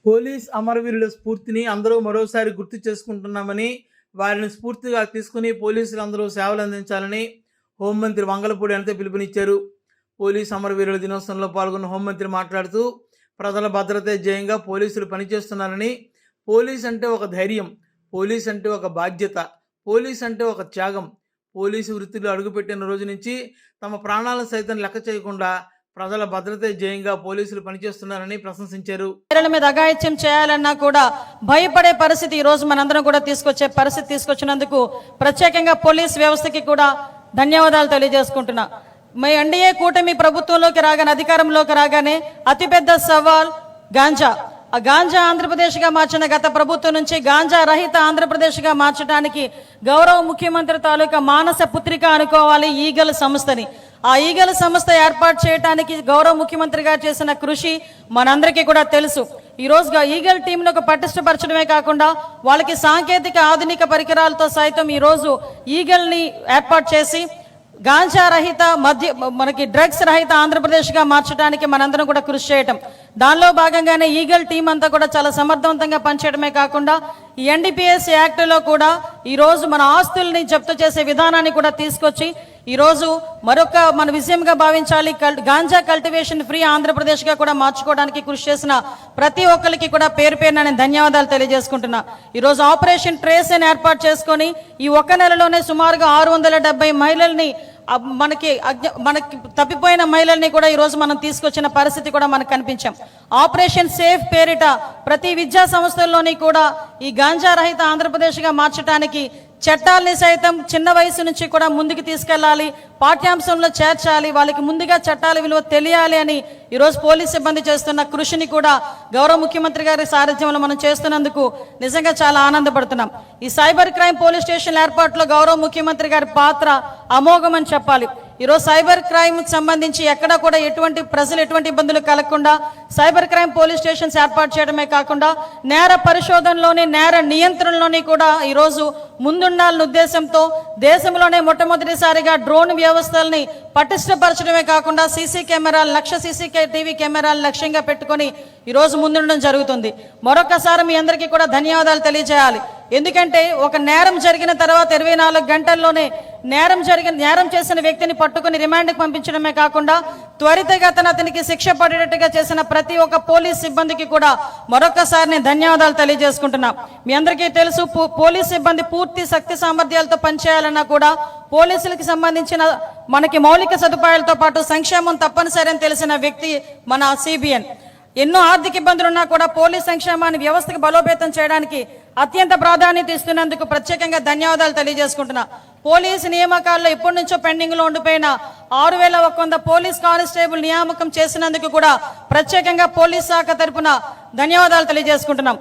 Police అమరవీరుల స్ఫూర్తిని అందరూ మరోసారి గుర్తు చేసుకుంటున్నామని, వారిని స్ఫూర్తిగా తీసుకుని పోలీసులందరూ సేవలు అందించాలని హోంమంత్రి వంగలపూడి అనిత పిలుపునిచ్చారు. పోలీస్ అమరవీరుల దినోత్సవంలో పాల్గొన్న హోంమంత్రి మాట్లాడుతూ, ప్రజల భద్రతే ధ్యేయంగా పోలీసులు పనిచేస్తున్నారని, పోలీస్ అంటే ఒక ధైర్యం, పోలీస్ అంటే ఒక బాధ్యత, పోలీస్ అంటే ఒక త్యాగం, పోలీసు వృత్తిలో అడుగుపెట్టిన రోజు నుంచి తమ ప్రాణాలను సైతం లెక్క చేయకుండా ప్రజల భద్రతే ధ్యేయంగా పోలీసులు పనిచేస్తున్నారని ప్రశంసించారు. మీద అఘాయిత్యం చేయాలన్నా కూడా భయపడే పరిస్థితి ఈ రోజు మనందరం కూడా తీసుకొచ్చే పరిస్థితి తీసుకొచ్చినందుకు ప్రత్యేకంగా పోలీస్ వ్యవస్థకి కూడా ధన్యవాదాలు తెలియజేసుకుంటున్నా. మీ ఎన్డీఏ కూటమి ప్రభుత్వంలోకి రాగానే, అధికారంలోకి రాగానే అతిపెద్ద సవాల్ గాంజా. ఆ గాంజా ఆంధ్రప్రదేశ్గా మార్చిన గత ప్రభుత్వం నుంచి గాంజా రహిత ఆంధ్రప్రదేశ్గా మార్చడానికి గౌరవ ముఖ్యమంత్రి తాలూకా మానస పుత్రిక అనుకోవాలి ఈగల్ సంస్థని. ఆ ఈగల్ సంస్థ ఏర్పాటు చేయడానికి గౌరవ ముఖ్యమంత్రి గారు చేసిన కృషి మనందరికీ కూడా తెలుసు. ఈ రోజు ఈగల్ టీంను ఒక పటిష్టపరచడమే కాకుండా వాళ్ళకి సాంకేతిక ఆధునిక పరికరాలతో సైతం ఈ రోజు ఈగల్ని ఏర్పాటు చేసి గాంజా రహిత మనకి డ్రగ్స్ రహిత ఆంధ్రప్రదేశ్గా మార్చడానికి మనందరం కూడా కృషి చేయటం. దానిలో భాగంగానే ఈగల్ టీం అంతా కూడా చాలా సమర్థవంతంగా పనిచేయడమే కాకుండా ఈ ఎన్డీపీఎస్ యాక్ట్లో కూడా ఈరోజు మన ఆస్తుల్ని జప్తు చేసే విధానాన్ని కూడా తీసుకొచ్చి ఈరోజు మరొక మన విజయంగా భావించాలి. గాంజా కల్టివేషన్ ఫ్రీ ఆంధ్రప్రదేశ్గా కూడా మార్చుకోవడానికి కృషి చేసిన ప్రతి ఒక్కరికి కూడా పేరు పేరున నేను ధన్యవాదాలు తెలియజేసుకుంటున్నా. ఈరోజు ఆపరేషన్ ట్రేస్ అని ఏర్పాటు చేసుకొని ఈ ఒక్క నెలలోనే సుమారుగా 670 మహిళల్ని మనకి తప్పిపోయిన మహిళల్ని కూడా ఈరోజు మనం తీసుకొచ్చిన పరిస్థితి కూడా మనకు కనిపించాం. ఆపరేషన్ సేఫ్ పేరిట ప్రతి విద్యా సంస్థల్లోని కూడా ఈ గాంజా రహిత ఆంధ్రప్రదేశ్గా మార్చడానికి చట్టాలని సైతం చిన్న వయసు నుంచి కూడా ముందుకు తీసుకెళ్లాలి, పాఠ్యాంశంలో చేర్చాలి, వాళ్ళకి ముందుగా చట్టాల విలువ తెలియాలి అని ఈరోజు పోలీస్ సిబ్బంది చేస్తున్న కృషిని కూడా గౌరవ ముఖ్యమంత్రి గారి సారథ్యంలో మనం చేస్తున్నందుకు నిజంగా చాలా ఆనందపడుతున్నాం. ఈ సైబర్ క్రైమ్ పోలీస్ స్టేషన్ ఏర్పాటులో గౌరవ ముఖ్యమంత్రి గారి పాత్ర అమోఘం అని చెప్పాలి. ఈరోజు సైబర్ క్రైమ్ సంబంధించి ఎక్కడా కూడా ప్రజలు ఎటువంటి ఇబ్బందులు కలగకుండా సైబర్ క్రైమ్ పోలీస్ స్టేషన్స్ ఏర్పాటు చేయడమే కాకుండా నేర పరిశోధనలోని, నేర నియంత్రణలోని కూడా ఈరోజు ముందుండాలనే ఉద్దేశంతో దేశంలోనే మొట్టమొదటిసారిగా డ్రోన్ వ్యవస్థల్ని పటిష్టపరచడమే కాకుండా సీసీ కెమెరాలు, 1,00,000 CCTV కెమెరాలు లక్ష్యంగా పెట్టుకొని ఈరోజు ముందుండడం జరుగుతుంది. మరొకసారి మీ అందరికీ కూడా ధన్యవాదాలు తెలియజేయాలి. ఎందుకంటే ఒక నేరం జరిగిన తర్వాత 24 గంటల్లోనే నేరం చేసిన వ్యక్తిని పట్టుకుని రిమాండ్కి పంపించడమే కాకుండా త్వరితగతిన అతనికి శిక్ష పడేటట్టుగా చేసిన ప్రతి ఒక్క పోలీస్ సిబ్బందికి కూడా మరొకసారి నేను ధన్యవాదాలు తెలియజేసుకుంటున్నా. మీ అందరికీ తెలుసు, పోలీస్ సిబ్బంది పూర్తి శక్తి సామర్థ్యాలతో పనిచేయాలన్నా కూడా పోలీసులకి సంబంధించిన మనకి మౌలిక సదుపాయాలతో పాటు సంక్షేమం తప్పనిసరి అని తెలిసిన వ్యక్తి మన CBN. ఎన్నో ఆర్థిక ఇబ్బందులున్నా కూడా పోలీస్ సంక్షేమాన్ని వ్యవస్థకు బలోపేతం చేయడానికి అత్యంత ప్రాధాన్యత ఇస్తున్నందుకు ప్రత్యేకంగా ధన్యవాదాలు తెలియజేసుకుంటున్నా. పోలీసు నియామకాల్లో ఎప్పటి నుంచో పెండింగ్ లో ఉండిపోయిన 6,100 పోలీస్ కానిస్టేబుల్ నియామకం చేసినందుకు కూడా ప్రత్యేకంగా పోలీస్ శాఖ తరపున ధన్యవాదాలు తెలియజేసుకుంటున్నాం.